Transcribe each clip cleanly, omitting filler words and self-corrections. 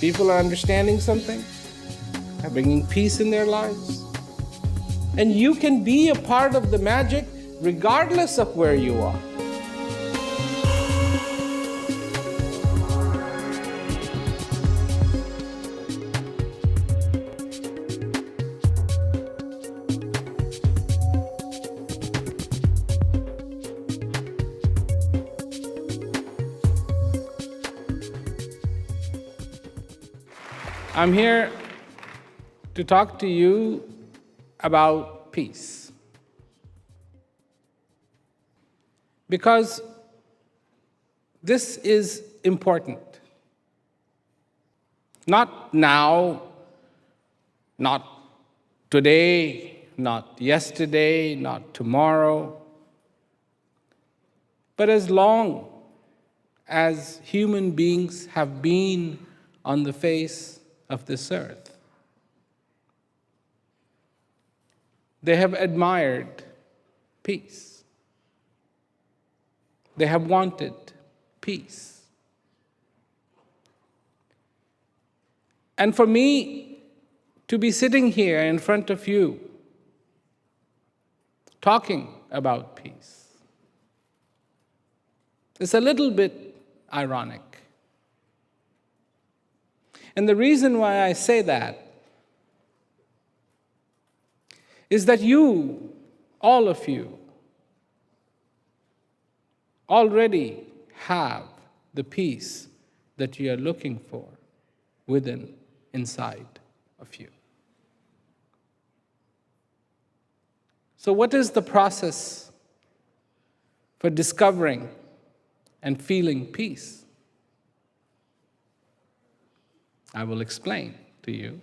People are understanding something, are bringing peace in their lives. And you can be a part of the magic regardless of where you are. I'm here to talk to you about peace. Because this is important. Not now, not today, not yesterday, not tomorrow, but as long as human beings have been on the face of this earth. They have admired peace. They have wanted peace. And for me to be sitting here in front of you, talking about peace, is a little bit ironic. And the reason why I say that is that you, all of you, already have the peace that you are looking for within, inside of you. So what is the process for discovering and feeling peace? I will explain to you.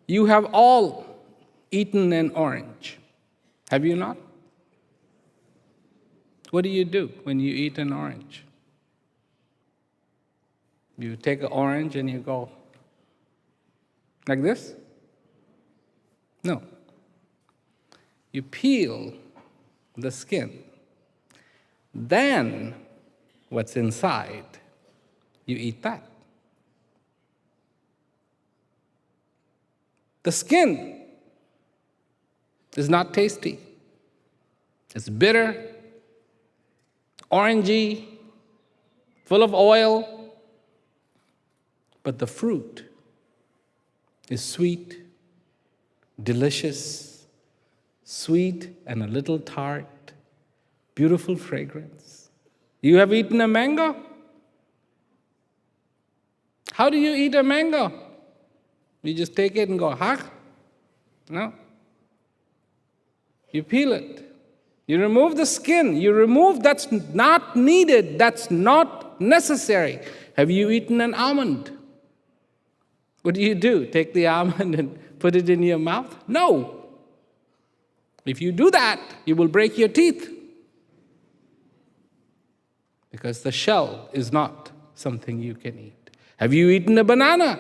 You have all eaten an orange, have you not? What do you do when you eat an orange? You take an orange and you go like this? No. You peel the skin. Then what's inside, you eat that. The skin is not tasty. It's bitter, orangey, full of oil, but the fruit is sweet, delicious, sweet and a little tart, beautiful fragrance. You have eaten a mango? How do you eat a mango? You just take it and go, huh? No. You peel it. You remove the skin. You remove that's not needed, that's not necessary. Have you eaten an almond? What do? Take the almond and put it in your mouth? No. If you do that, you will break your teeth. Because the shell is not something you can eat. Have you eaten a banana?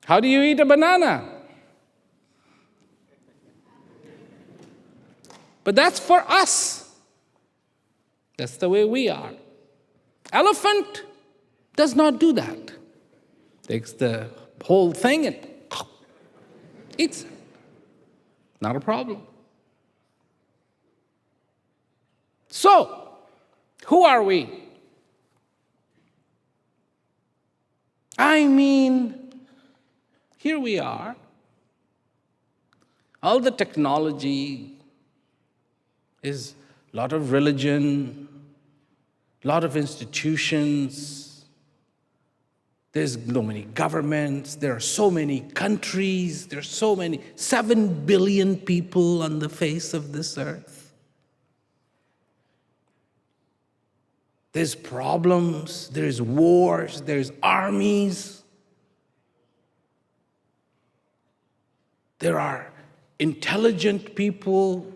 How do you eat a banana? But that's for us. That's the way we are. Elephant does not do that. Takes the whole thing and eats it. Not a problem. So, who are we? I mean, here we are. All the technology is a lot of religion, a lot of institutions. There's so many governments. There are so many countries. There's so many, 7 billion people on the face of this earth. There's problems, there's wars, there's armies. There are intelligent people,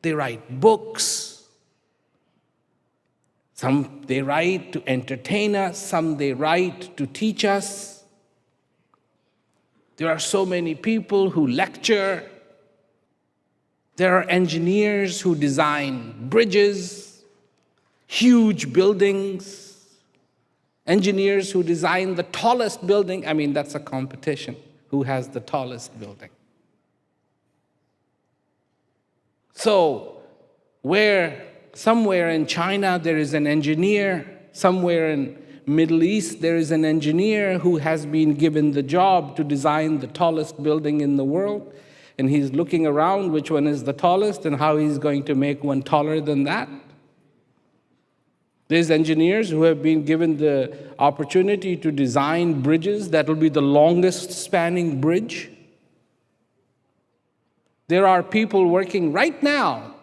they write books. Some they write to entertain us, some they write to teach us. There are so many people who lecture. There are engineers who design bridges, huge buildings, engineers who design the tallest building. I mean, that's a competition. Who has the tallest building? So, somewhere in China there is an engineer, somewhere in Middle East there is an engineer who has been given the job to design the tallest building in the world, and he's looking around which one is the tallest and how he's going to make one taller than that. There's engineers who have been given the opportunity to design bridges that will be the longest spanning bridge. There are people working right now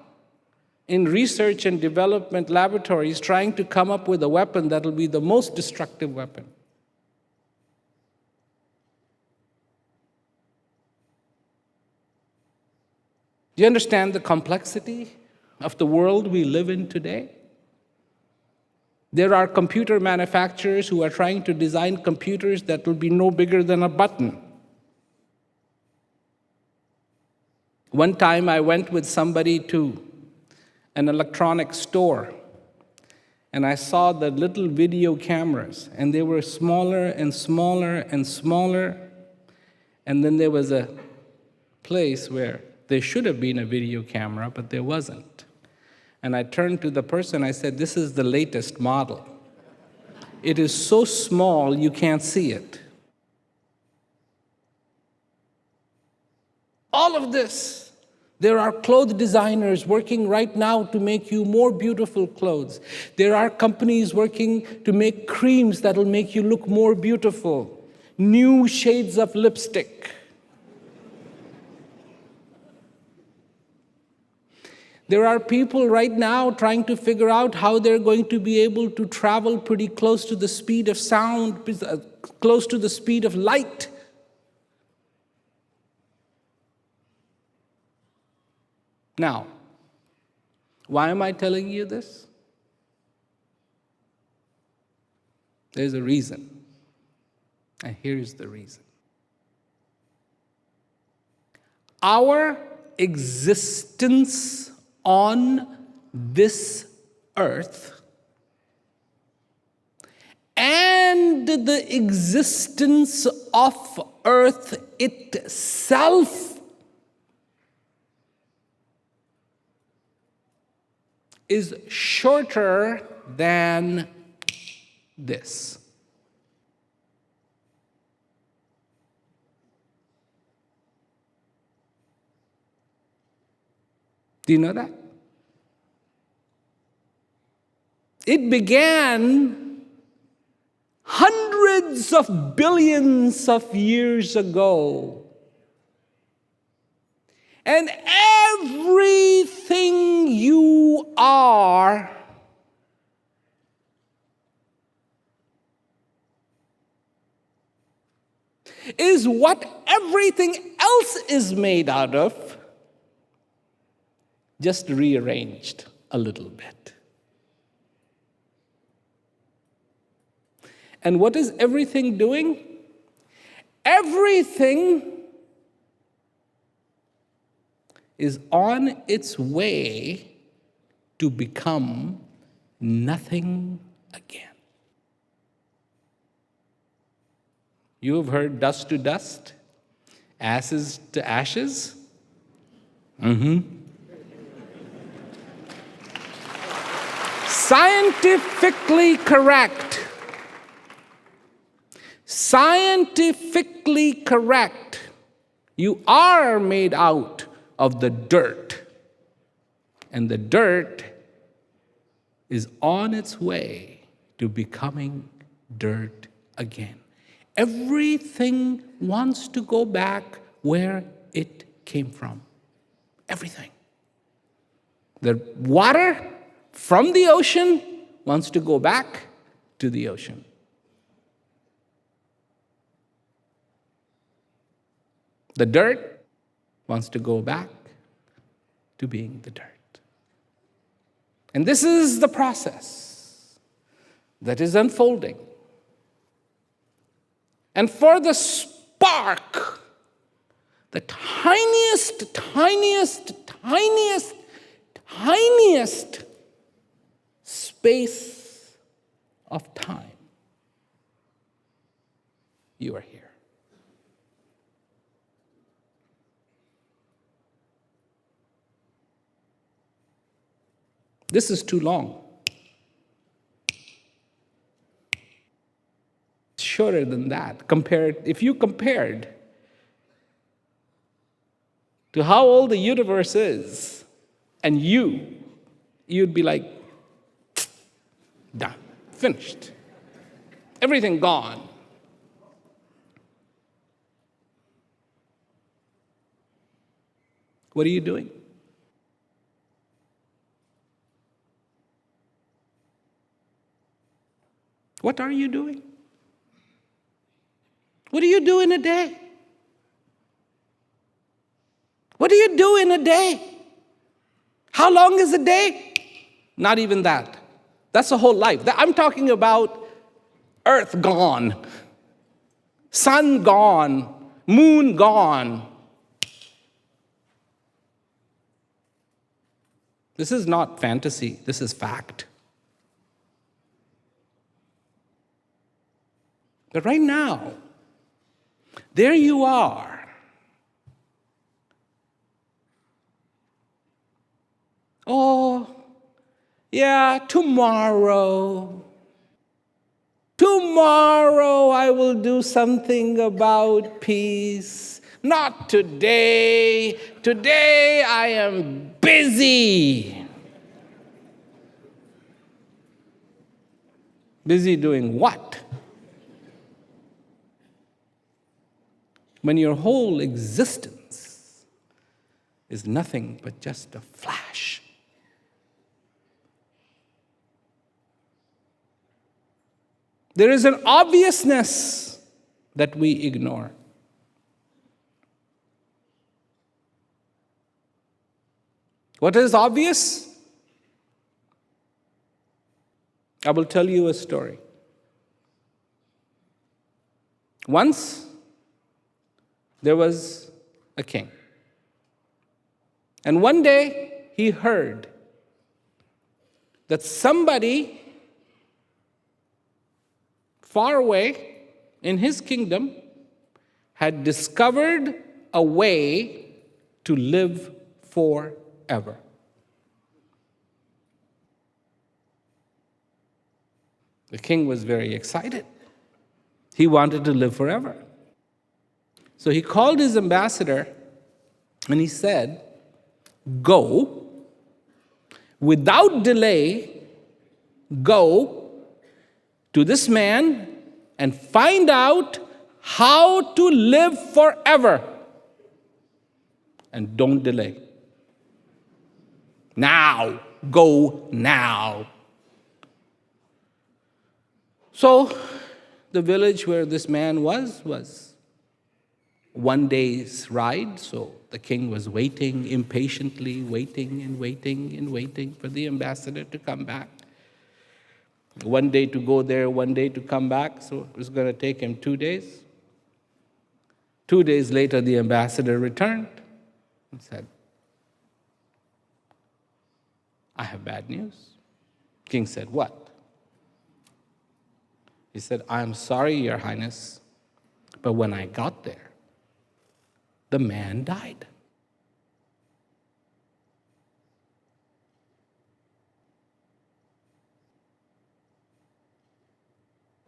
in research and development laboratories trying to come up with a weapon that will be the most destructive weapon. Do you understand the complexity of the world we live in today? There are computer manufacturers who are trying to design computers that will be no bigger than a button. One time I went with somebody to an electronics store, and I saw the little video cameras, and they were smaller and smaller and smaller. And then there was a place where there should have been a video camera, but there wasn't. And I turned to the person, I said, "This is the latest model. It is so small you can't see it." All of this. There are clothes designers working right now to make you more beautiful clothes. There are companies working to make creams that will make you look more beautiful. New shades of lipstick. There are people right now trying to figure out how they're going to be able to travel pretty close to the speed of sound, close to the speed of light. Now, why am I telling you this? There's a reason. And here's the reason. Our existence on this earth and the existence of earth itself is shorter than this. Do you know that? It began hundreds of billions of years ago. And everything you are is what everything else is made out of, just rearranged a little bit. And what is everything doing? Everything is on its way to become nothing again. You have heard dust to dust, ashes to ashes? Scientifically correct. Scientifically correct. You are made out of the dirt. And the dirt is on its way to becoming dirt again. Everything wants to go back where it came from. Everything. The water from the ocean wants to go back to the ocean. The dirt wants to go back to being the dirt. And this is the process that is unfolding. And for the spark, the tiniest space of time, you are here. This is too long. Shorter than that. If you compared to how old the universe is, and you'd be like, done, finished. Everything gone. What are you doing? What are you doing? What do you do in a day? What do you do in a day? How long is a day? Not even that. That's a whole life. I'm talking about earth gone, sun gone, moon gone. This is not fantasy, this is fact. But right now, there you are. Oh, yeah, tomorrow. Tomorrow I will do something about peace. Not today. Today I am busy. Busy doing what? When your whole existence is nothing but just a flash. There is an obviousness that we ignore. What is obvious? I will tell you a story. Once, there was a king. And one day, he heard that somebody far away in his kingdom had discovered a way to live forever. The king was very excited. He wanted to live forever. So he called his ambassador and he said, go, without delay, go to this man and find out how to live forever. And don't delay. Now, go now. So the village where this man was one day's ride, so the king was waiting impatiently, waiting for the ambassador to come back. One day to go there, one day to come back, so it was going to take him 2 days. 2 days later, the ambassador returned and said, I have bad news. King said, what? He said, I am sorry, Your Highness, but when I got there, the man died.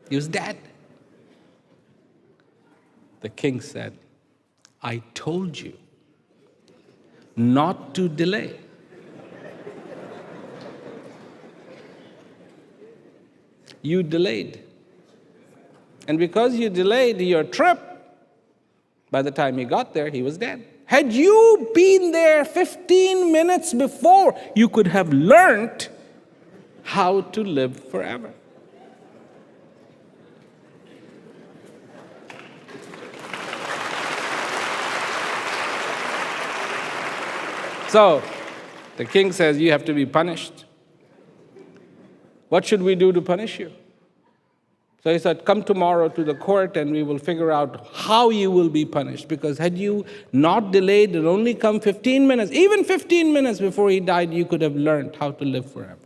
He was dead. The king said, I told you not to delay. You delayed. And because you delayed your trip, by the time he got there, he was dead. Had you been there 15 minutes before, you could have learned how to live forever. So, the king says, you have to be punished. What should we do to punish you? So he said, come tomorrow to the court and we will figure out how you will be punished. Because had you not delayed and only come 15 minutes, even 15 minutes before he died, you could have learned how to live forever.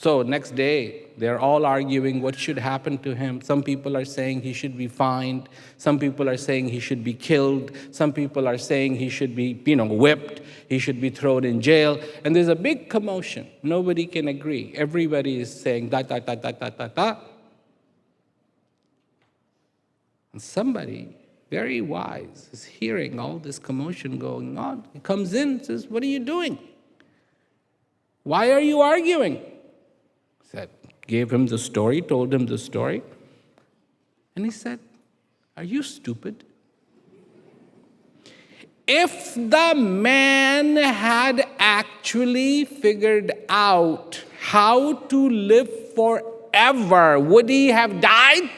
So next day, they're all arguing what should happen to him. Some people are saying he should be fined. Some people are saying he should be killed. Some people are saying he should be, whipped. He should be thrown in jail. And there's a big commotion. Nobody can agree. Everybody is saying da, da, da, da, da, da, da. And somebody very wise is hearing all this commotion going on. He comes in and says, "What are you doing? Why are you arguing?" Said, gave him the story, told him the story. And he said, "Are you stupid? If the man had actually figured out how to live forever, would he have died?"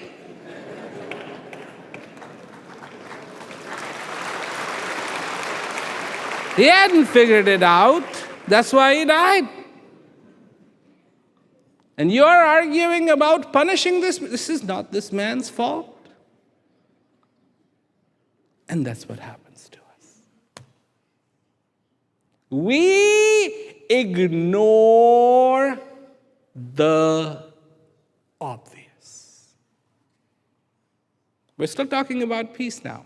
He hadn't figured it out. That's why he died. And you're arguing about punishing this. This is not this man's fault. And that's what happens to us. We ignore the obvious. We're still talking about peace now.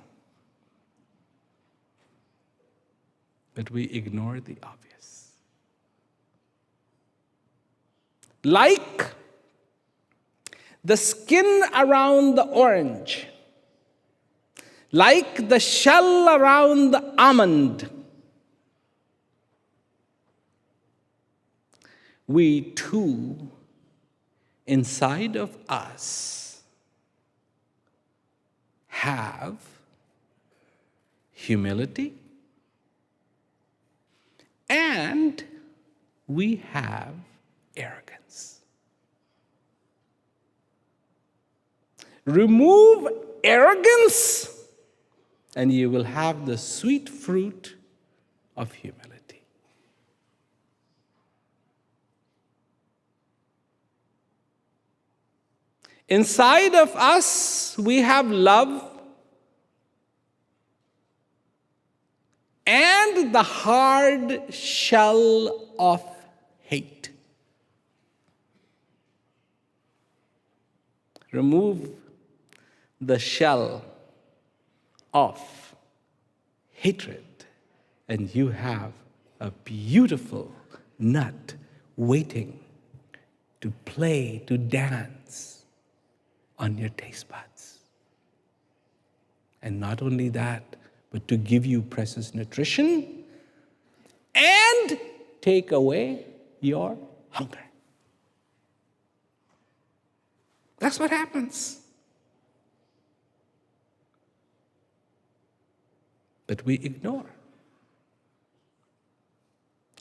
But we ignore the obvious. Like the skin around the orange, like the shell around the almond, we too, inside of us, have humility and we have arrogance. Remove arrogance, and you will have the sweet fruit of humility. Inside of us, we have love and the hard shell of hate. Remove the shell of hatred, and you have a beautiful nut waiting to play, to dance on your taste buds. And not only that, but to give you precious nutrition and take away your hunger. That's what happens. But we ignore.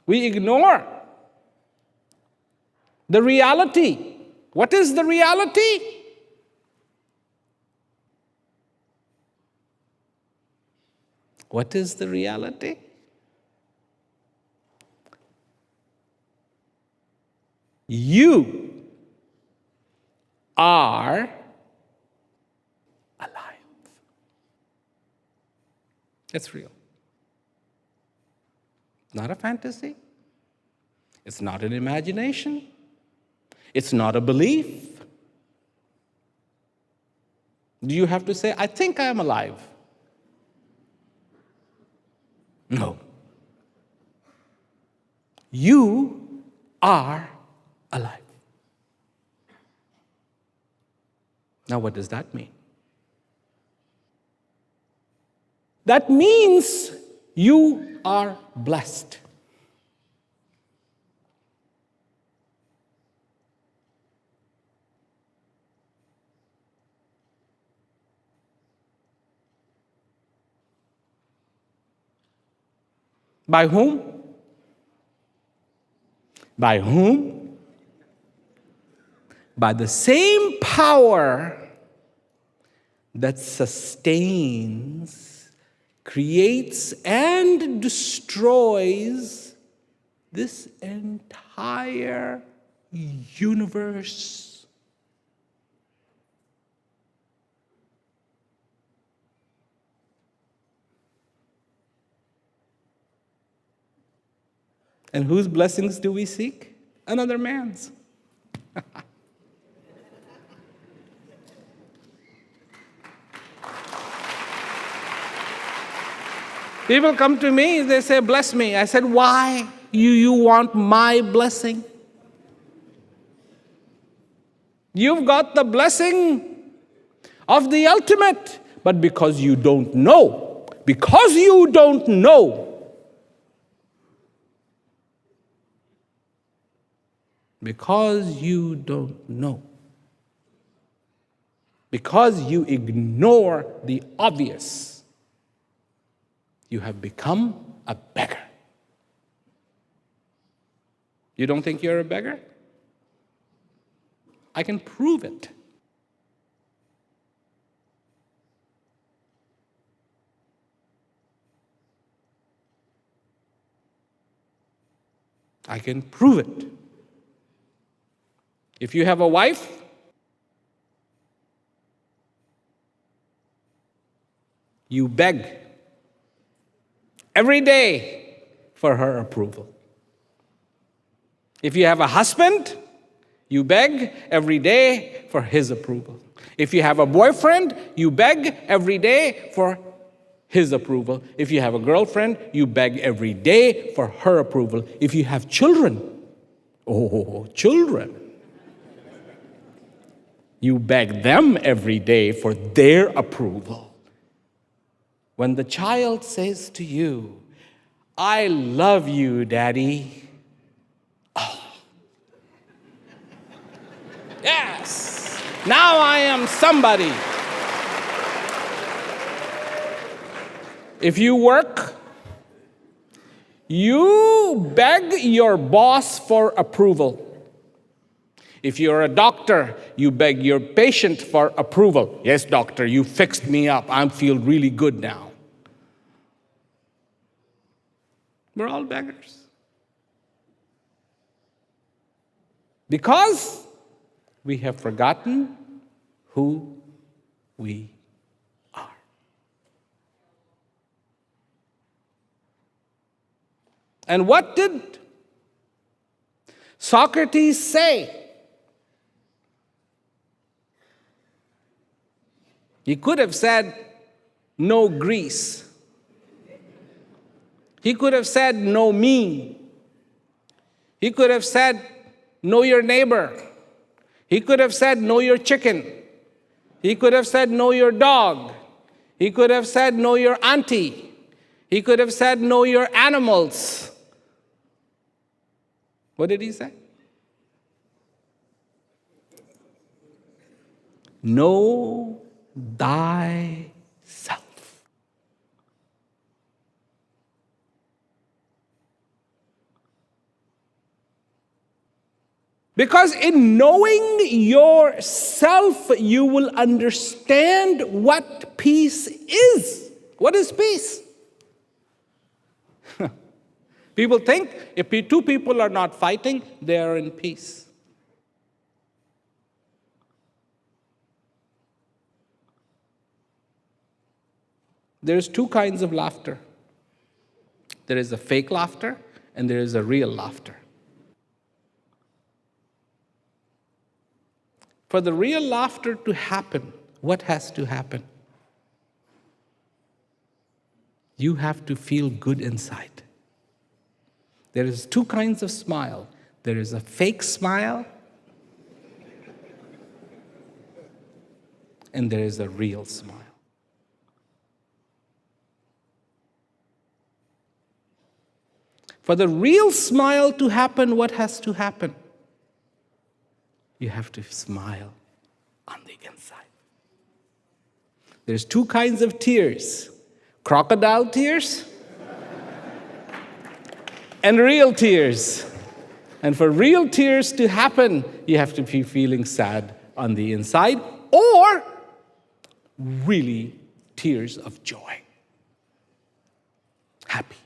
We ignore the reality. What is the reality? What is the reality? You are alive. It's real. Not a fantasy. It's not an imagination. It's not a belief. Do you have to say, "I think I am alive"? No. You are alive. Now, what does that mean? That means you are blessed. By whom? By whom? By the same power that sustains, creates, and destroys this entire universe. And whose blessings do we seek? Another man's. People come to me, they say, bless me. I said, why? You want my blessing? You've got the blessing of the ultimate, but because you don't know, because you don't know, because you don't know, because you ignore the obvious, you have become a beggar. You don't think you're a beggar? I can prove it. I can prove it. If you have a wife, you beg every day for her approval. If you have a husband, you beg every day for his approval. If you have a boyfriend, you beg every day for his approval. If you have a girlfriend, you beg every day for her approval. If you have children, children, you beg them every day for their approval. When the child says to you, I love you, Daddy. Oh. Yes, now I am somebody. If you work, you beg your boss for approval. If you're a doctor, you beg your patient for approval. Yes, doctor, you fixed me up. I feel really good now. We're all beggars. Because we have forgotten who we are. And what did Socrates say? He could have said, no Greece. He could have said, know me. He could have said, know your neighbor. He could have said, know your chicken. He could have said, know your dog. He could have said, know your auntie. He could have said, know your animals. What did he say? Know thyself. Because in knowing yourself, you will understand what peace is. What is peace? People think if two people are not fighting, they are in peace. There's two kinds of laughter. There is a fake laughter and there is a real laughter. For the real laughter to happen, what has to happen? You have to feel good inside. There is two kinds of smile. There is a fake smile and there is a real smile. For the real smile to happen, what has to happen? You have to smile on the inside. There's two kinds of tears. Crocodile tears and real tears. And for real tears to happen, you have to be feeling sad on the inside or really tears of joy. Happy.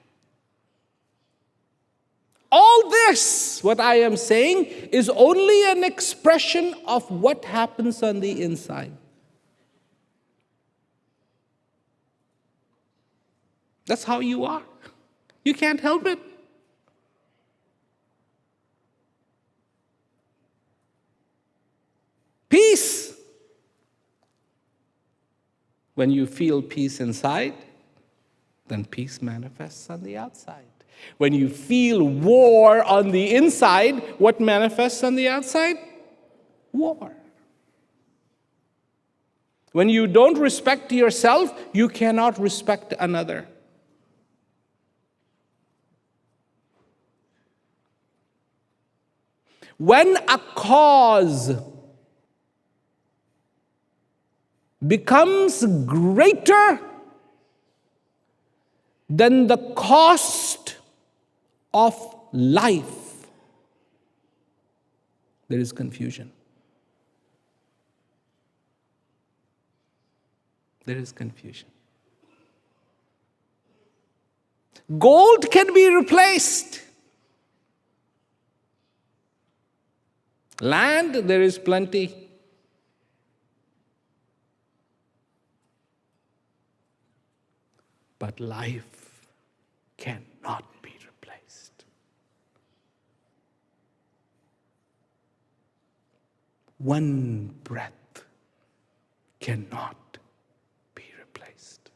All this, what I am saying, is only an expression of what happens on the inside. That's how you are. You can't help it. Peace. When you feel peace inside, then peace manifests on the outside. When you feel war on the inside, what manifests on the outside? War. When you don't respect yourself, you cannot respect another. When a cause becomes greater than the cost of life, there is confusion. There is confusion. Gold can be replaced. Land, there is plenty. But life cannot be replaced. One breath cannot be replaced.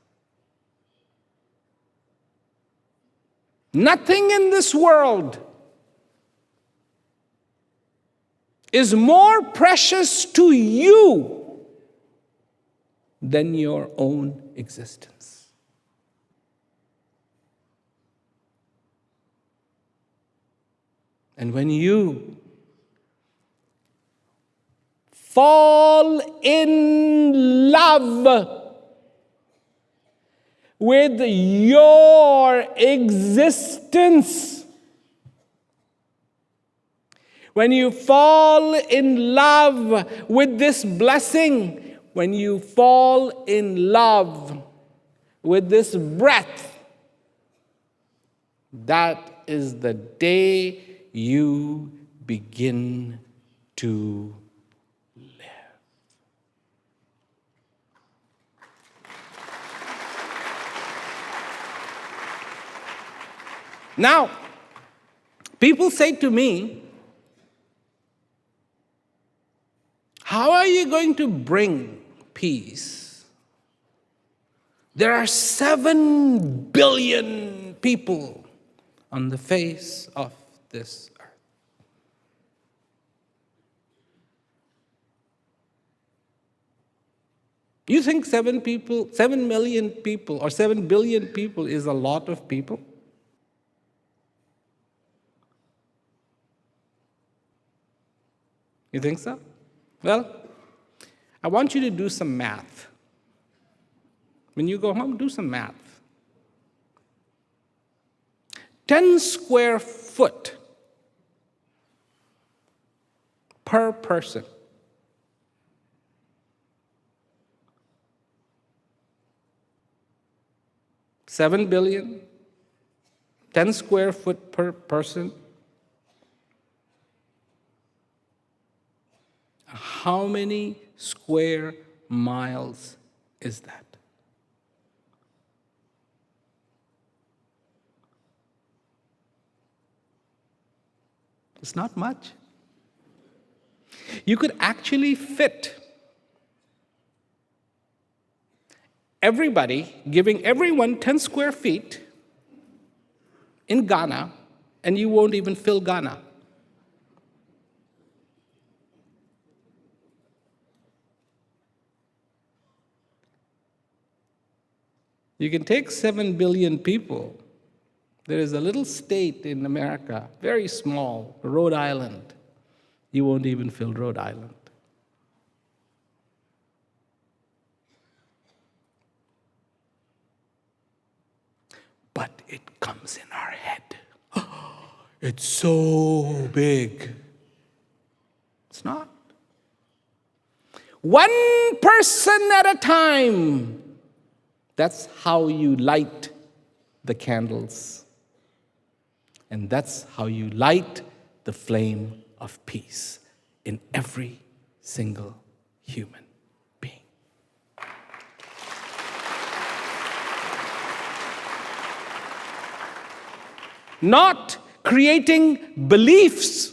Nothing in this world is more precious to you than your own existence. And when you fall in love with your existence, when you fall in love with this blessing, when you fall in love with this breath, that is the day you begin to live. Now, people say to me, how are you going to bring peace? There are 7 billion people on the face of this earth. You think 7 million people, or 7 billion people is a lot of people? You think so? Well, I want you to do some math. When you go home, do some math. 10 square foot per person. $7 billion, 10 square foot per person. How many square miles is that? It's not much. You could actually fit everybody, giving everyone 10 square feet in Ghana, and you won't even fill Ghana. You can take 7 billion people. There is a little state in America, very small, Rhode Island. You won't even fill Rhode Island. But it comes in our head. It's so big. It's not. One person at a time. That's how you light the candles. And that's how you light the flame of peace in every single human being. Not creating beliefs.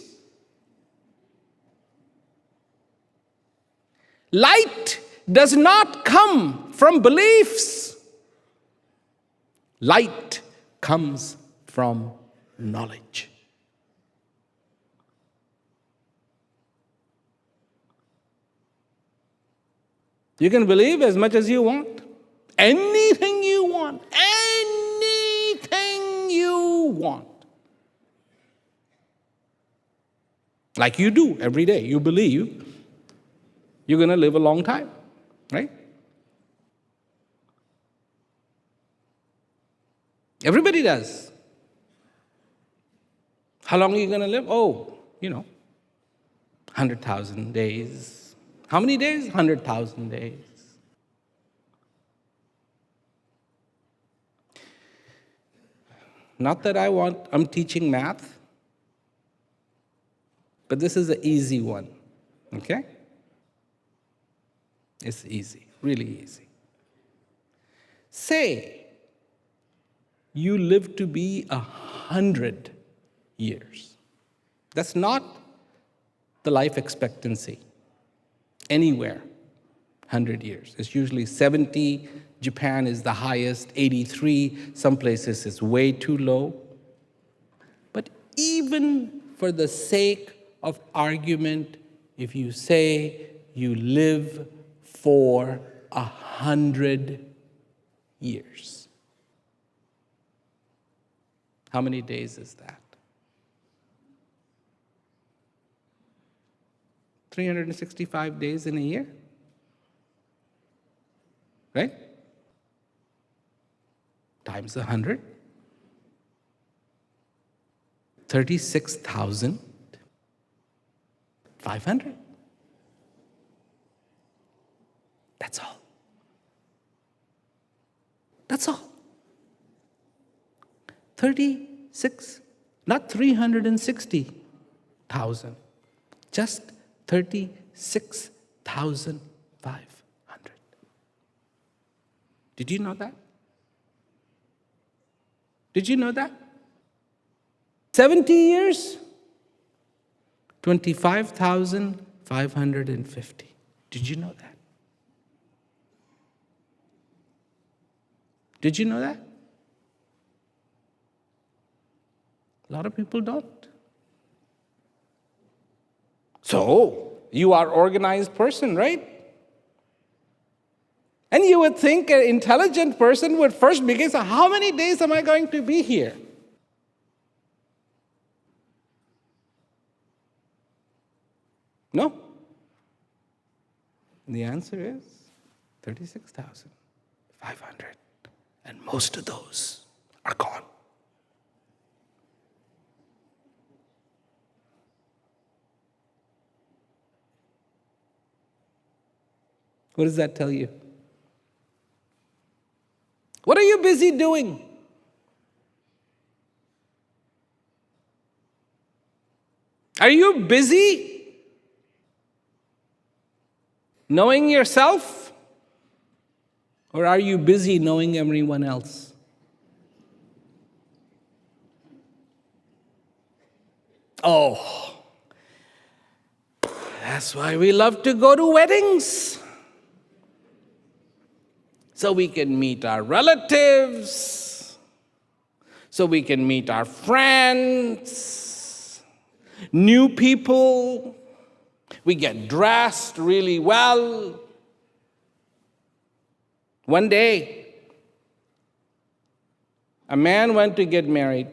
Light does not come from beliefs. Light comes from knowledge. You can believe as much as you want. Anything you want. Anything you want. Like you do every day. You believe you're going to live a long time, right? Everybody does. How long are you going to live? 100,000 days. How many days? 100,000 days. Not that I'm teaching math, but this is an easy one, okay? It's easy, really easy. Say you live to be 100 years. That's not the life expectancy anywhere, 100 years. It's usually 70. Japan is the highest, 83. Some places it's way too low. But even for the sake of argument, if you say you live for 100 years, how many days is that? 365 days in a year, right? Times 100, 36,500. That's all. That's all. 36, not 360,000, just 36,500. Did you know that? Did you know that? 70 years, 25,550. Did you know that? Did you know that? A lot of people don't. So, you are an organized person, right? And you would think an intelligent person would first begin, so how many days am I going to be here? No. And the answer is 36,500. And most of those are gone. What does that tell you? What are you busy doing? Are you busy knowing yourself? Or are you busy knowing everyone else? Oh, that's why we love to go to weddings. So we can meet our relatives, so we can meet our friends, new people. We get dressed really well. One day, a man went to get married.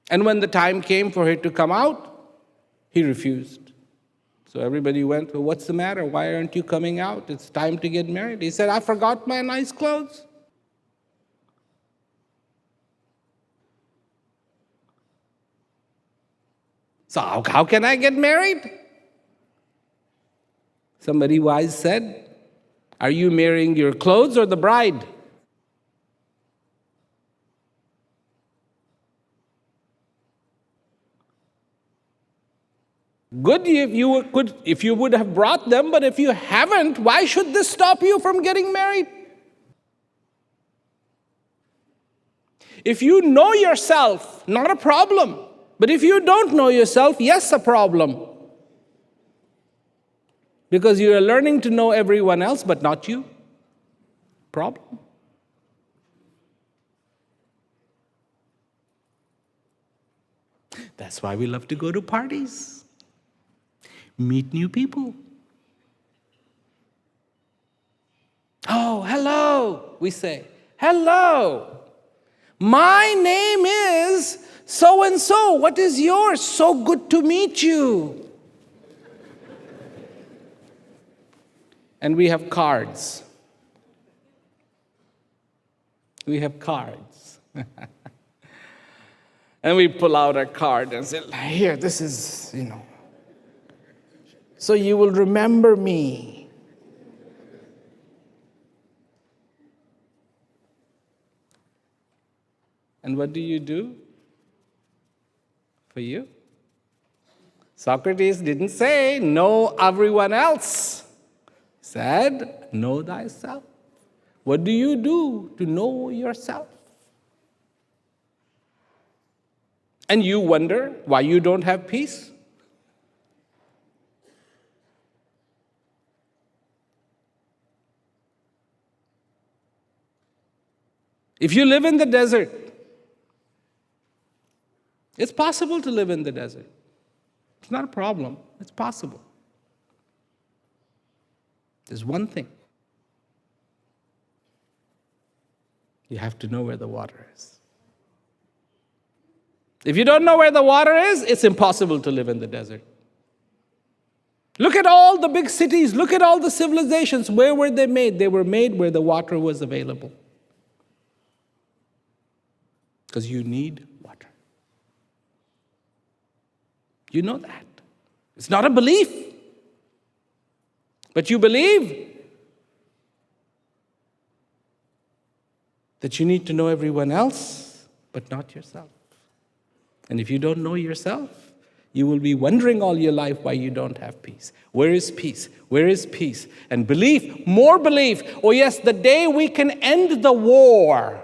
And when the time came for her to come out, he refused. So everybody went, well, what's the matter? Why aren't you coming out? It's time to get married. He said, I forgot my nice clothes. So how can I get married? Somebody wise said, are you marrying your clothes or the bride? Good if you would have brought them, but if you haven't, why should this stop you from getting married? If you know yourself, not a problem. But if you don't know yourself, yes, a problem. Because you are learning to know everyone else, but not you. Problem. That's why we love to go to parties, meet new people. Oh, hello, we say. Hello. My name is so-and-so. What is yours? So good to meet you. And we have cards. We have cards. And we pull out a card and say, here, this is, so you will remember me. And what do you do for you? Socrates didn't say, know everyone else. He said, know thyself. What do you do to know yourself? And you wonder why you don't have peace? If you live in the desert, it's possible to live in the desert. It's not a problem. It's possible. There's one thing. You have to know where the water is. If you don't know where the water is, it's impossible to live in the desert. Look at all the big cities. Look at all the civilizations. Where were they made? They were made where the water was available. Because you need water. You know that. It's not a belief. But you believe that you need to know everyone else, but not yourself. And if you don't know yourself, you will be wondering all your life why you don't have peace. Where is peace? Where is peace? And belief, more belief. Oh yes, the day we can end the war.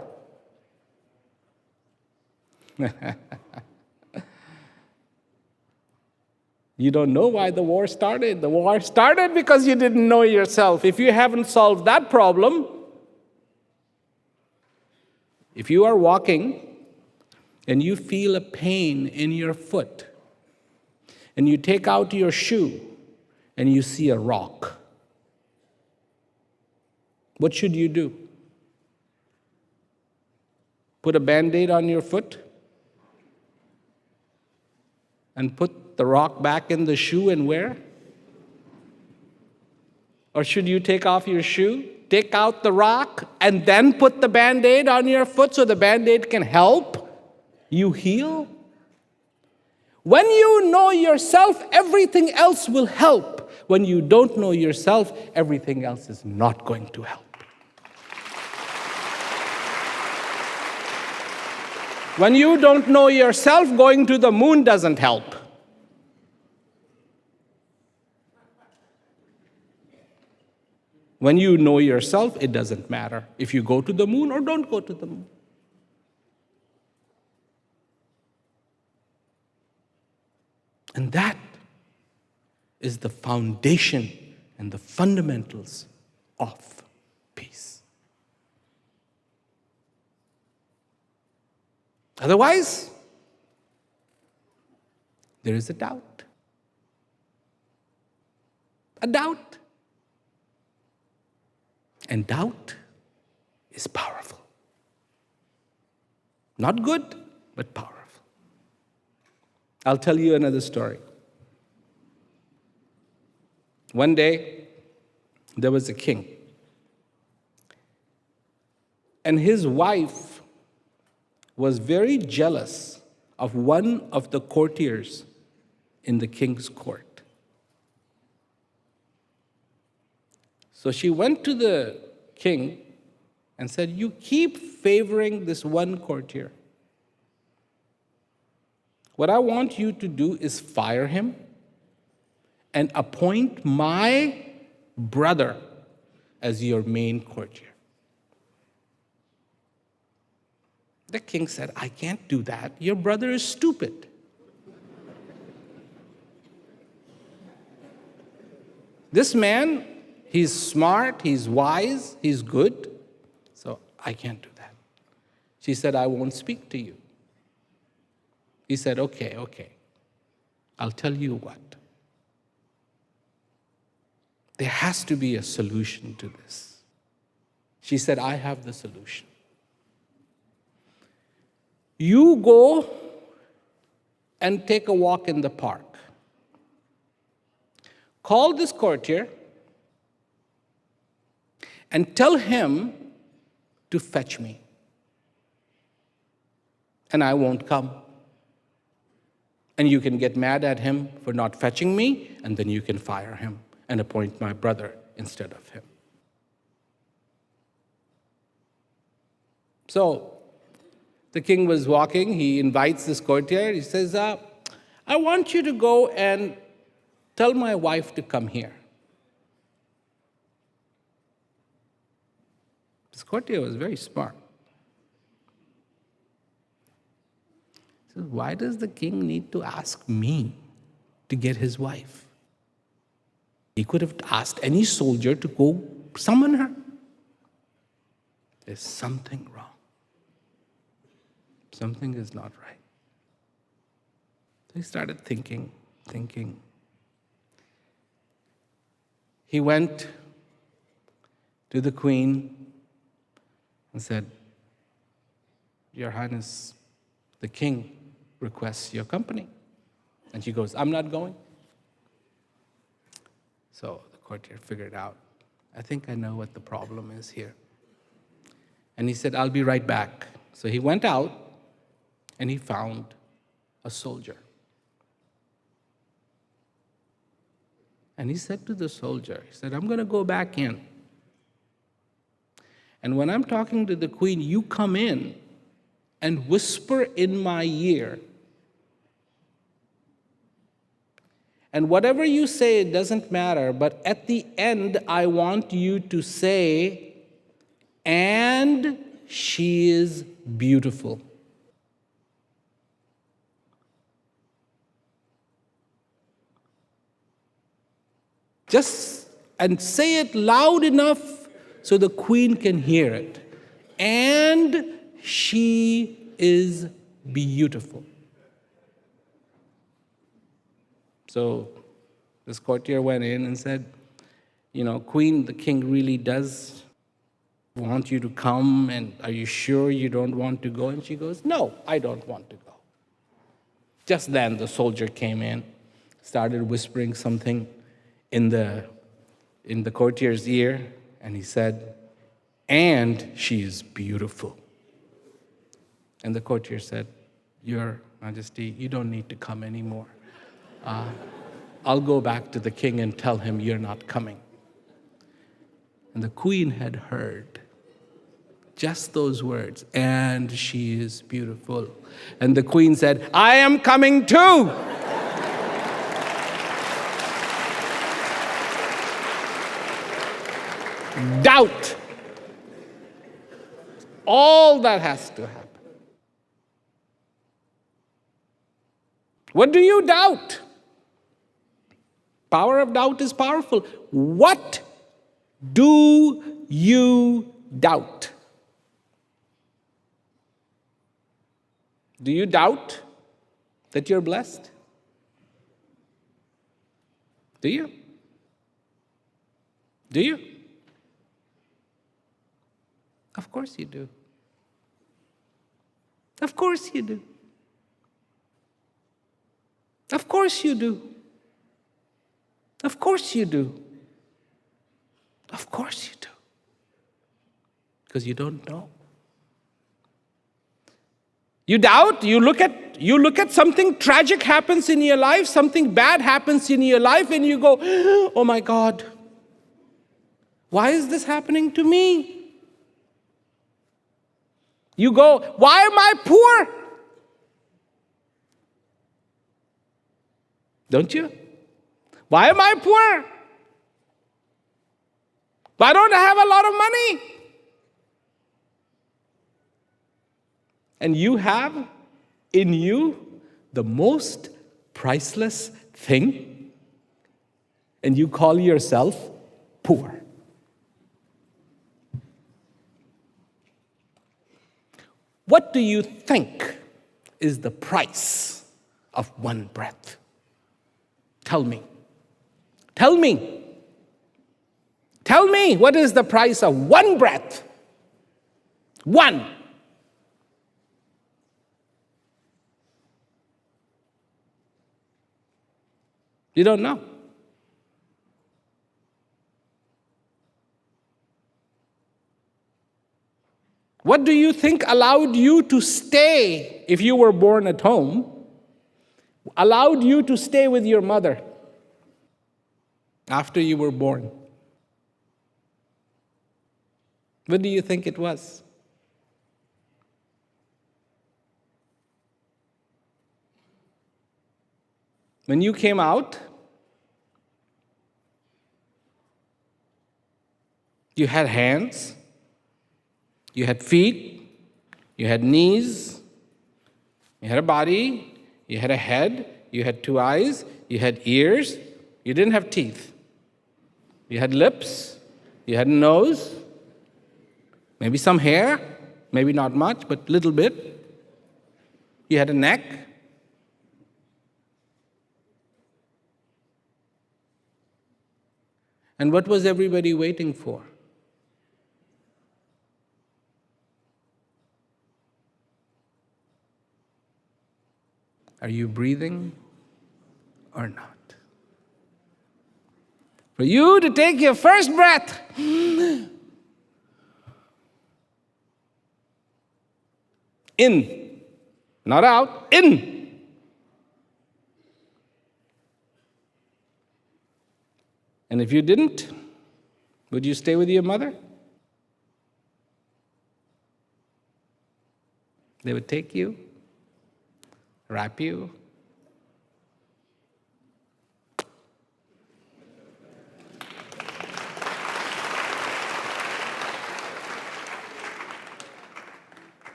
You don't know why the war started. The war started because you didn't know yourself. If you haven't solved that problem, if you are walking and you feel a pain in your foot, and you take out your shoe and you see a rock, what should you do? Put a Band-Aid on your foot and put the rock back in the shoe and wear? Or should you take off your shoe, take out the rock, and then put the Band-Aid on your foot so the Band-Aid can help you heal? When you know yourself, everything else will help. When you don't know yourself, everything else is not going to help. When you don't know yourself, going to the moon doesn't help. When you know yourself, it doesn't matter if you go to the moon or don't go to the moon. And that is the foundation and the fundamentals of peace. Otherwise, there is a doubt. A doubt. And doubt is powerful. Not good, but powerful. I'll tell you another story. One day, there was a king. And his wife was very jealous of one of the courtiers in the king's court. So she went to the king and said, "You keep favoring this one courtier. What I want you to do is fire him and appoint my brother as your main courtier." The king said, "I can't do that. Your brother is stupid." This man, he's smart, he's wise, he's good, so I can't do that. She said, I won't speak to you. He said, okay, I'll tell you what. There has to be a solution to this. She said, I have the solution. You go and take a walk in the park. Call this courtier and tell him to fetch me. And I won't come. And you can get mad at him for not fetching me, and then you can fire him and appoint my brother instead of him. So the king was walking. He invites this courtier. He says, I want you to go and tell my wife to come here. This courtier was very smart. He says, why does the king need to ask me to get his wife? He could have asked any soldier to go summon her. There's something wrong. Something is not right. So he started thinking. He went to the queen and said, Your Highness, the king requests your company. And she goes, I'm not going. So the courtier figured out, I think I know what the problem is here. And he said, I'll be right back. So he went out and he found a soldier. And he said to the soldier, he said, I'm going to go back in. And when I'm talking to the queen, you come in and whisper in my ear. And whatever you say, it doesn't matter, but at the end, I want you to say, and she is beautiful. And say it loud enough so the queen can hear it. And she is beautiful. So this courtier went in and said, Queen, the king really does want you to come, and are you sure you don't want to go? And she goes, no, I don't want to go. Just then the soldier came in, started whispering something in the courtier's ear, and he said, and she is beautiful. And the courtier said, Your Majesty, you don't need to come anymore. I'll go back to the king and tell him you're not coming. And the queen had heard just those words, and she is beautiful. And the queen said, I am coming too. Doubt. All that has to happen. What do you doubt? Power of doubt is powerful. What do you doubt? Do you doubt that you're blessed? Do you? Do you? Of course you do. Of course you do. Of course you do. Of course you do. Of course you do. Because you don't know. You doubt, you look at something tragic happens in your life, something bad happens in your life, and you go, oh my God, why is this happening to me? You go, why am I poor? Don't you? Why am I poor? Why don't I have a lot of money? And you have in you the most priceless thing, and you call yourself poor. What do you think is the price of one breath? Tell me. Tell me. Tell me, what is the price of one breath? One. You don't know. What do you think allowed you to stay, if you were born at home, allowed you to stay with your mother after you were born? What do you think it was? When you came out, you had hands, you had feet, you had knees, you had a body, you had a head, you had two eyes, you had ears, you didn't have teeth. You had lips, you had a nose, maybe some hair, maybe not much, but a little bit. You had a neck. And what was everybody waiting for? Are you breathing or not? For you to take your first breath, in, not out, in. And if you didn't, would you stay with your mother? They would take you, wrap you,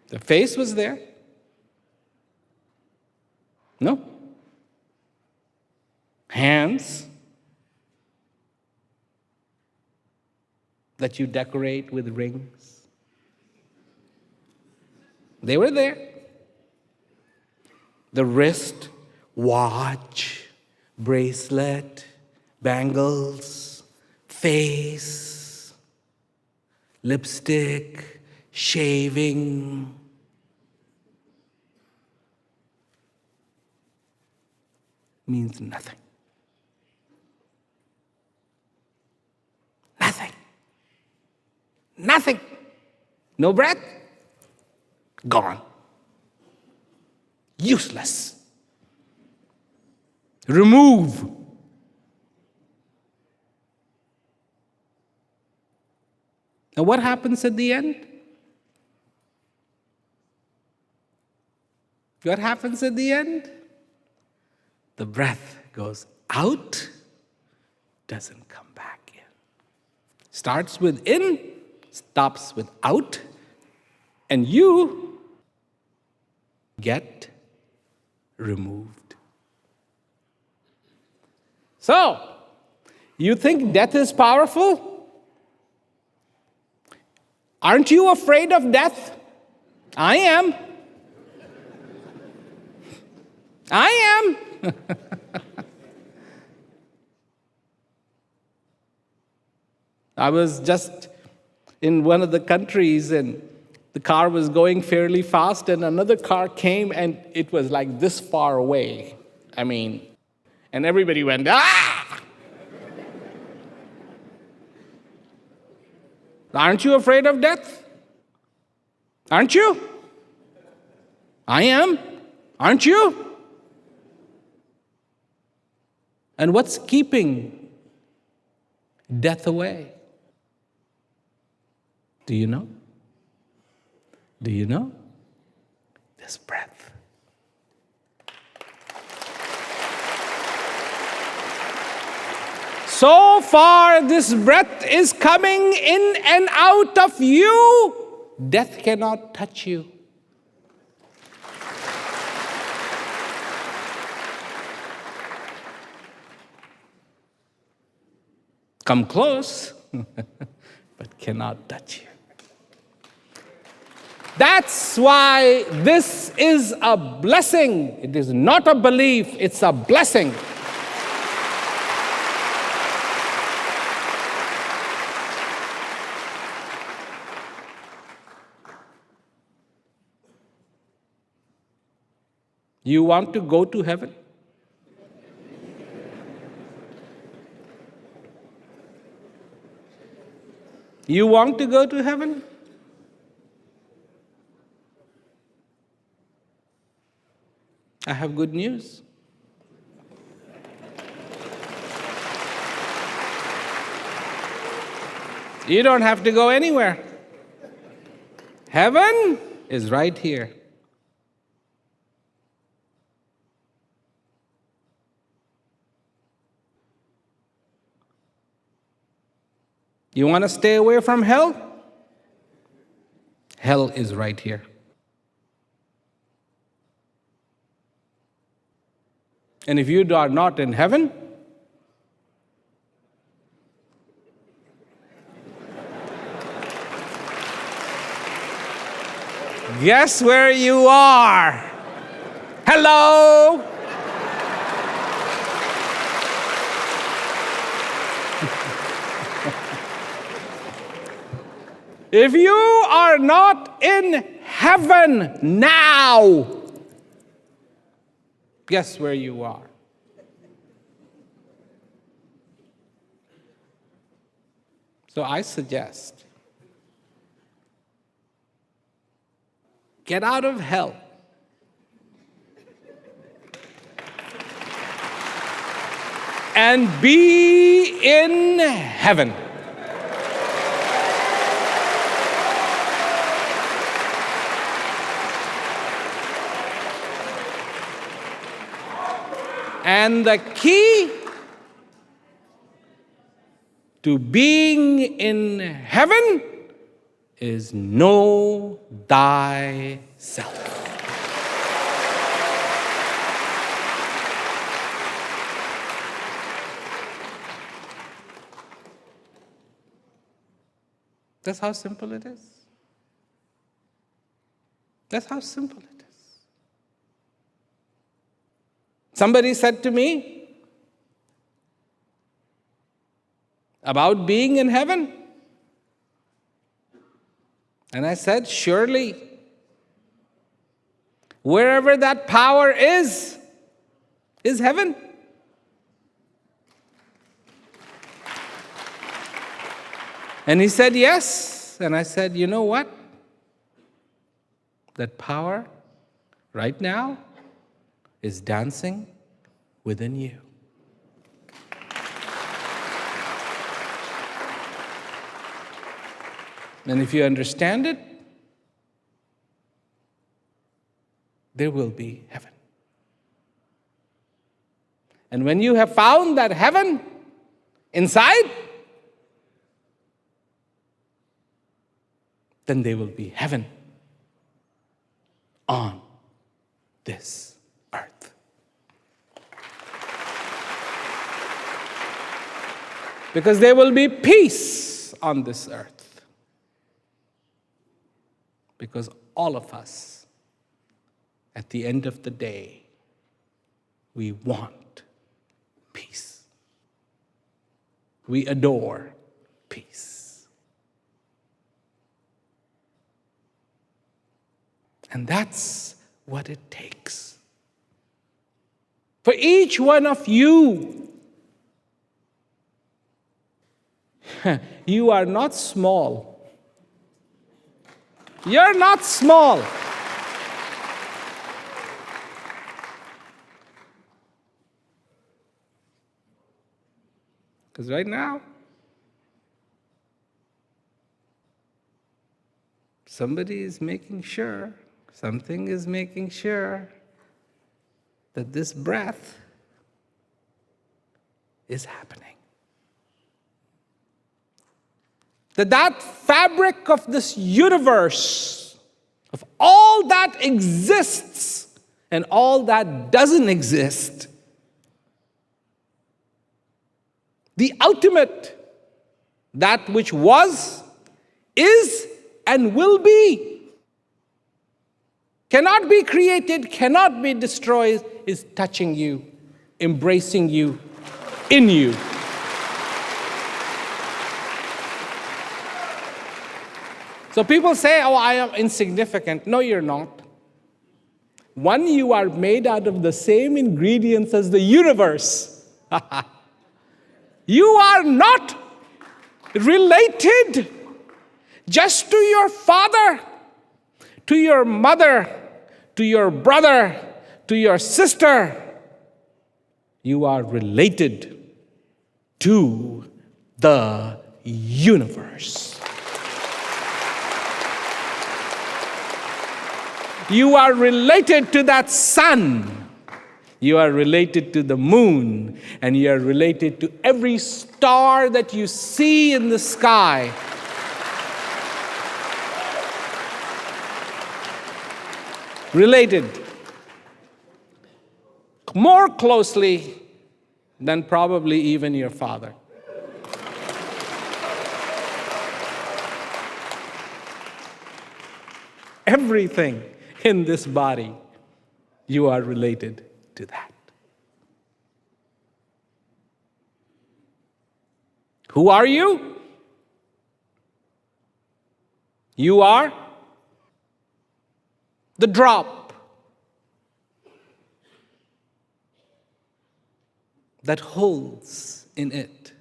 the face was there. No. Hands that you decorate with rings. They were there. The wrist, watch, bracelet, bangles, face, lipstick, shaving. Means nothing. Nothing. Nothing. No breath? Gone. Useless. Remove. Now, what happens at the end? What happens at the end? The breath goes out, doesn't come back in. Starts with in, stops with out, and you get removed. So, you think death is powerful? Aren't you afraid of death? I am. I am. I was just in one of the countries and the car was going fairly fast and another car came and it was like this far away. And everybody went, ah! Aren't you afraid of death? Aren't you? I am. Aren't you? And what's keeping death away? Do you know? Do you know? This breath. So far, this breath is coming in and out of you. Death cannot touch you. Come close, but cannot touch you. That's why this is a blessing. It is not a belief, it's a blessing. You want to go to heaven? You want to go to heaven? I have good news. You don't have to go anywhere. Heaven is right here. You want to stay away from hell? Hell is right here. And if you are not in heaven, guess where you are? Hello? If you are not in heaven now, guess where you are? So I suggest, get out of hell. And be in heaven. And the key to being in heaven is know thyself. That's how simple it is. That's how simple it is. Somebody said to me about being in heaven, and I said, surely, wherever that power is heaven. And he said, yes. And I said, you know what? That power right now is dancing within you. And if you understand it, there will be heaven. And when you have found that heaven inside, then there will be heaven on this earth. Because there will be peace on this earth. Because all of us, at the end of the day, we want peace. We adore peace. And that's what it takes. For each one of you, you are not small. You're not small. Because right now, something is making sure that this breath is happening. That fabric of this universe, of all that exists and all that doesn't exist, the ultimate That which was, is, and will be. Cannot be created, cannot be destroyed, is touching you, embracing you, in you. So people say, oh, I am insignificant. No, you're not. One, you are made out of the same ingredients as the universe. You are not related just to your father, to your mother, to your brother, to your sister. You are related to the universe. You are related to that sun. You are related to the moon. And you are related to every star that you see in the sky. Related more closely than probably even your father. Everything in this body, you are related to that. Who are you? You are the drop that holds in it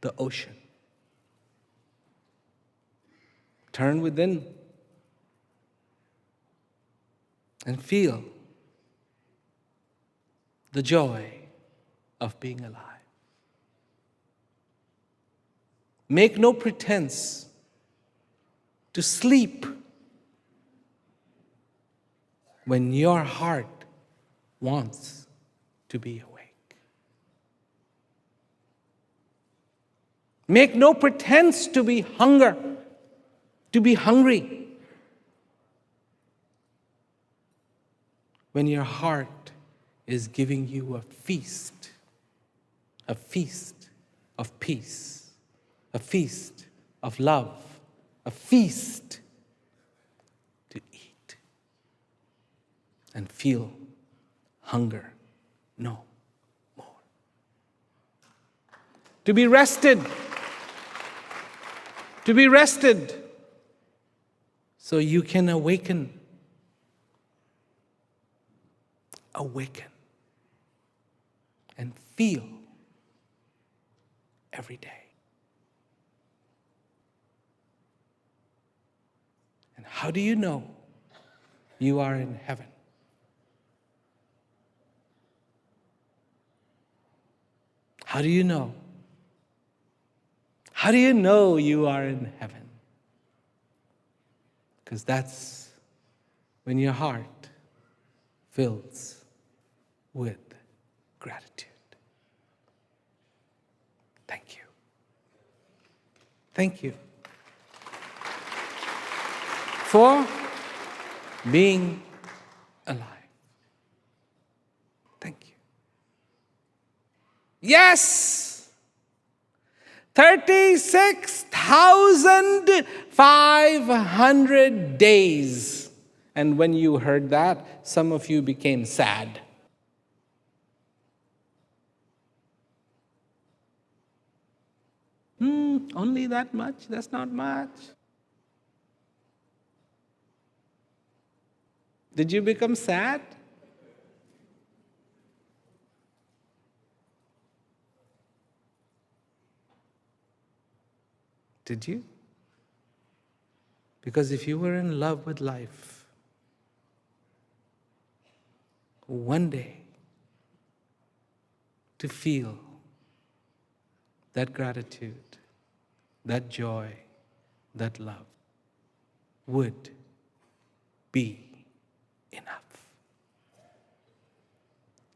the ocean. Turn within and feel the joy of being alive. Make no pretense to sleep when your heart wants to be awake. Make no pretense to be hungry when your heart is giving you a feast of peace, a feast of love, a feast to eat and feel hunger no more. To be rested so you can awaken and feel every day. And how do you know you are in heaven? How do you know? How do you know you are in heaven? Because that's when your heart fills with gratitude. Thank you. Thank you for being alive. Thank you. Yes! 36,500 days. And when you heard that, some of you became sad. Only that much? That's not much. Did you become sad? Did you? Because if you were in love with life, one day to feel that gratitude, that joy, that love would be enough.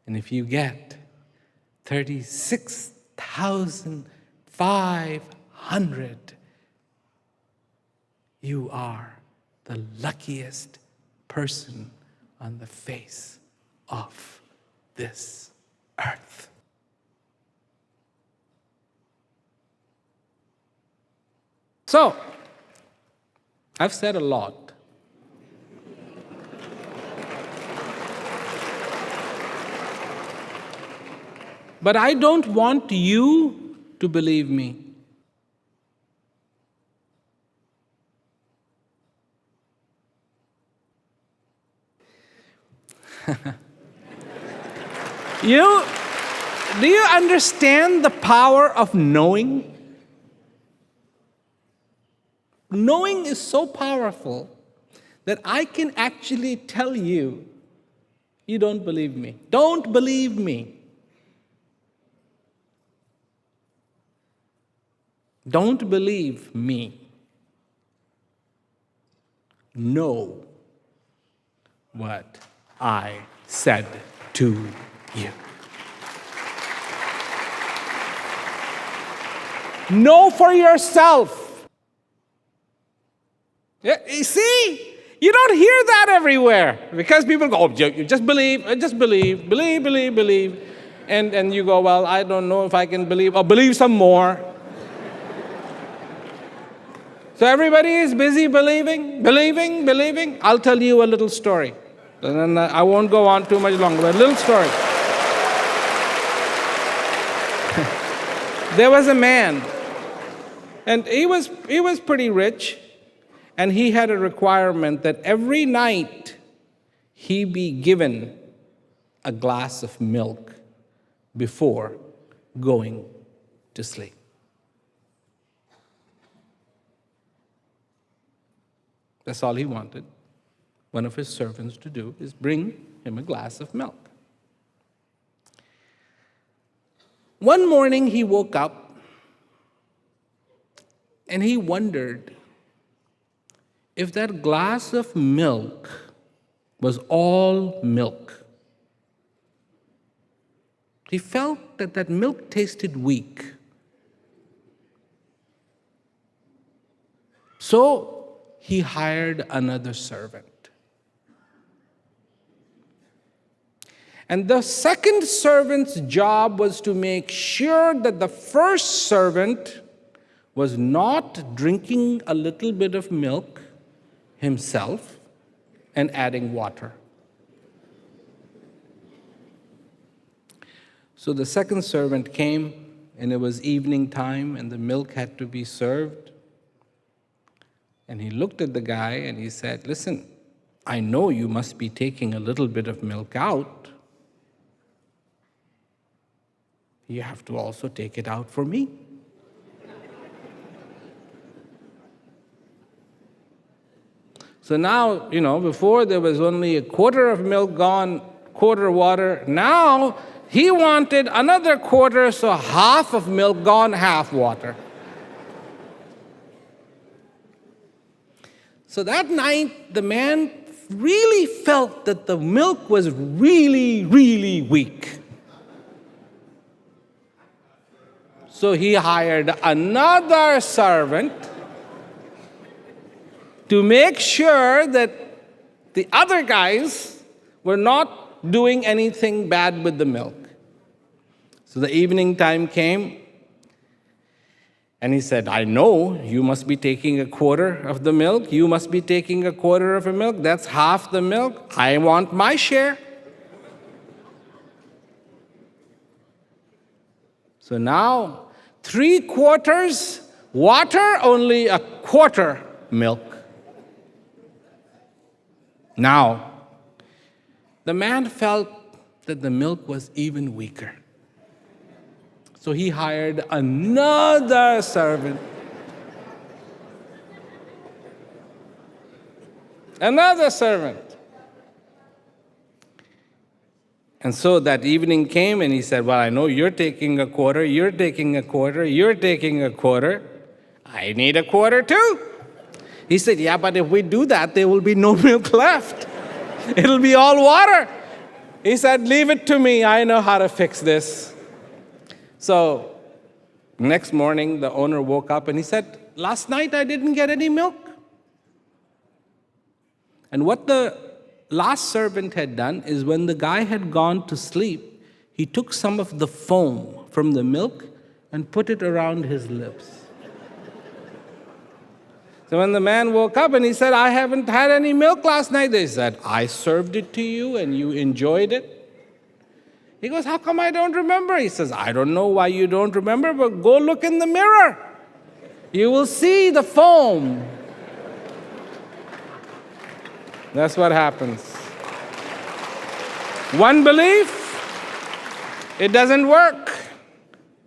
And if you get 36,500, you are the luckiest person on the face of this earth. So, I've said a lot. But I don't want you to believe me. Do you understand the power of knowing? Knowing is so powerful that I can actually tell you, you don't believe me. Don't believe me. Don't believe me. Know what I said to you. Know for yourself. Yeah, you see, you don't hear that everywhere because people go, oh, you just believe, believe. And you go, well, I don't know if I can believe, or believe some more. So everybody is busy believing. I'll tell you a little story. And then I won't go on too much longer, but a little story. There was a man, and he was pretty rich, and he had a requirement that every night he be given a glass of milk before going to sleep. That's all he wanted one of his servants to do, is bring him a glass of milk. One morning he woke up and he wondered if that glass of milk was all milk. He felt that that milk tasted weak. So he hired another servant. And the second servant's job was to make sure that the first servant was not drinking a little bit of milk himself and adding water. So the second servant came, and it was evening time, and the milk had to be served. And he looked at the guy and he said, listen, I know you must be taking a little bit of milk out. You have to also take it out for me. So now, before there was only a quarter of milk gone, quarter water. Now he wanted another quarter, so half of milk gone, half water. So that night, the man really felt that the milk was really, really weak. So he hired another servant to make sure that the other guys were not doing anything bad with the milk. So the evening time came, and he said, I know you must be taking a quarter of the milk. You must be taking a quarter of the milk. That's half the milk. I want my share. So now, 3/4 water, only a quarter milk. Now, the man felt that the milk was even weaker. So he hired another servant. Another servant. And so that evening came and he said, well, I know you're taking a quarter, you're taking a quarter, you're taking a quarter. I need a quarter too. He said, yeah, but if we do that, there will be no milk left. It'll be all water. He said, leave it to me. I know how to fix this. So next morning, the owner woke up and he said, last night I didn't get any milk. And what the last servant had done is when the guy had gone to sleep, he took some of the foam from the milk and put it around his lips. So when the man woke up and he said, I haven't had any milk last night, they said, I served it to you and you enjoyed it. He goes, how come I don't remember? He says, I don't know why you don't remember, but go look in the mirror. You will see the foam. That's what happens. One belief, it doesn't work.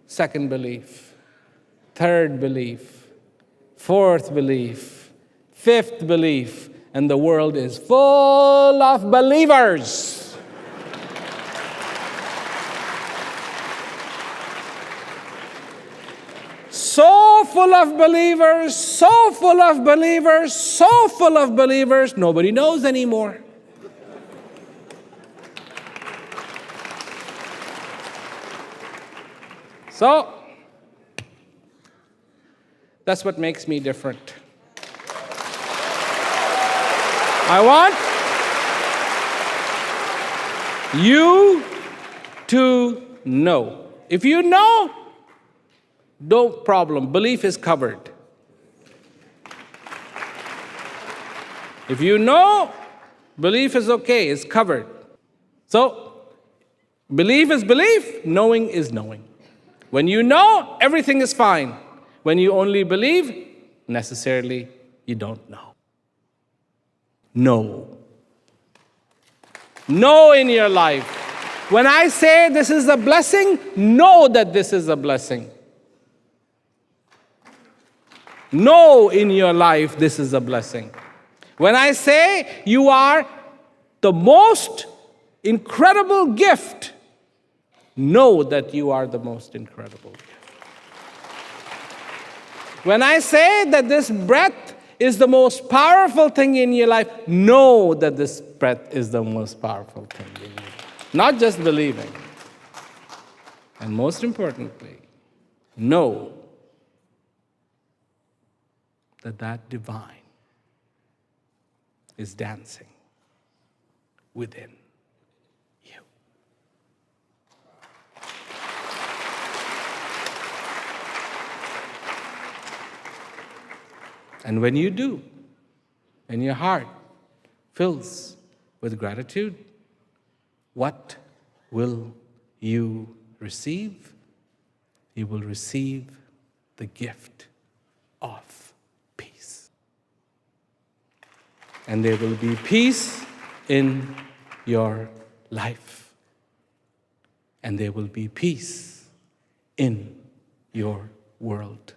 Second belief, third belief, fourth belief, fifth belief, and the world is full of believers. So full of believers, so full of believers, so full of believers, nobody knows anymore. So, that's what makes me different. I want you to know. If you know, no problem. Belief is covered. If you know, belief is okay, it's covered. So, belief is belief, knowing is knowing. When you know, everything is fine. When you only believe, necessarily you don't know. Know. Know in your life. When I say this is a blessing, know that this is a blessing. Know in your life this is a blessing. When I say you are the most incredible gift, know that you are the most incredible gift. When I say that this breath is the most powerful thing in your life, know that this breath is the most powerful thing in your life. Not just believing. And most importantly, know that divine is dancing within you. And when you do, and your heart fills with gratitude, what will you receive? You will receive the gift of peace. And there will be peace in your life. And there will be peace in your world.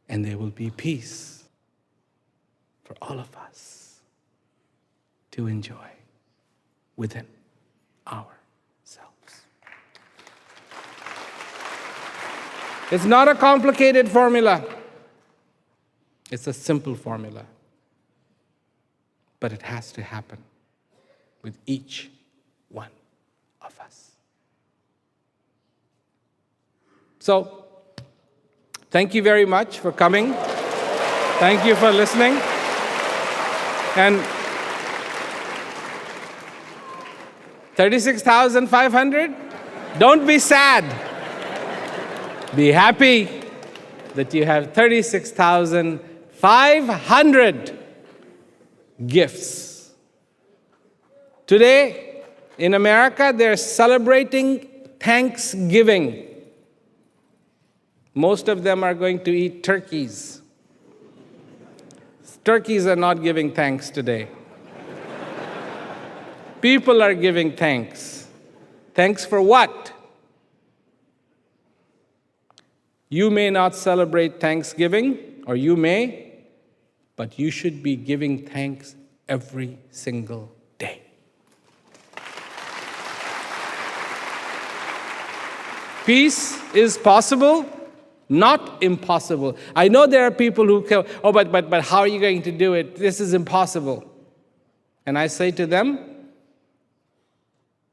And there will be peace for all of us to enjoy within ourselves. It's not a complicated formula. It's a simple formula. But it has to happen with each one of us. So, thank you very much for coming. Thank you for listening. And 36,500? Don't be sad. Be happy that you have 36,500 gifts. Today, in America, they're celebrating Thanksgiving. Most of them are going to eat turkeys. Turkeys are not giving thanks today. People are giving thanks. Thanks for what? You may not celebrate Thanksgiving, or you may, but you should be giving thanks every single day. Peace is possible, not impossible. I know there are people who go, oh, but how are you going to do it? This is impossible. And I say to them,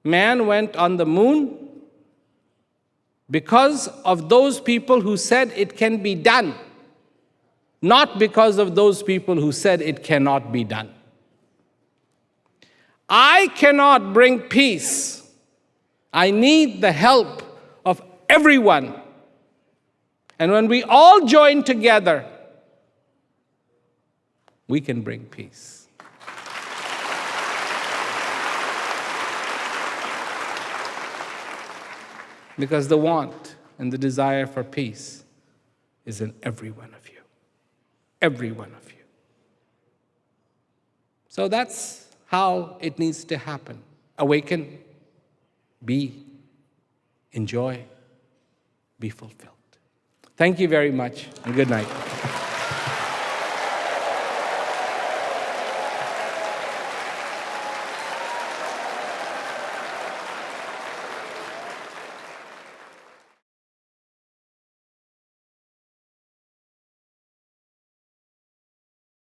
man went on the moon because of those people who said it can be done, not because of those people who said it cannot be done. I cannot bring peace. I need the help of everyone. And when we all join together, we can bring peace. Because the want and the desire for peace is in every one of you. Every one of you. So that's how it needs to happen. Awaken, be, enjoy, be fulfilled. Thank you very much, and good night.